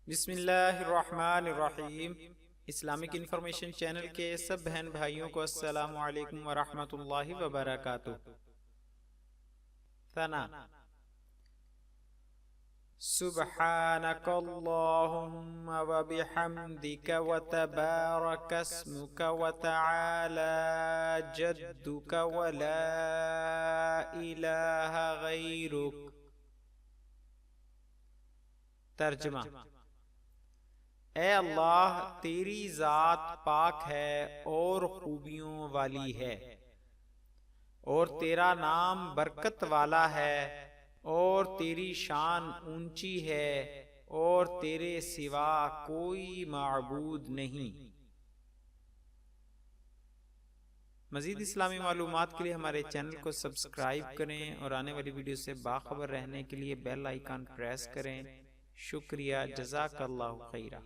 بسم اللہ الرحمن الرحیم۔ اسلامک انفارمیشن چینل کے سب بہن بھائیوں کو السلام علیکم ورحمۃ اللہ وبرکاتہ۔ ثنا: سبحانک اللہم وبحمدک وتبارک اسمک وتعالی جدک ولا الہ غیرک۔ ترجمہ: اے اللہ، تیری ذات پاک ہے اور خوبیوں والی ہے، اور تیرا نام برکت والا ہے، اور تیری شان اونچی ہے، اور تیرے سوا کوئی معبود نہیں۔ مزید اسلامی معلومات کے لیے ہمارے چینل کو سبسکرائب کریں اور آنے والی ویڈیو سے باخبر رہنے کے لیے بیل آئیکن پریس کریں۔ شکریہ، جزاک اللہ خیرہ۔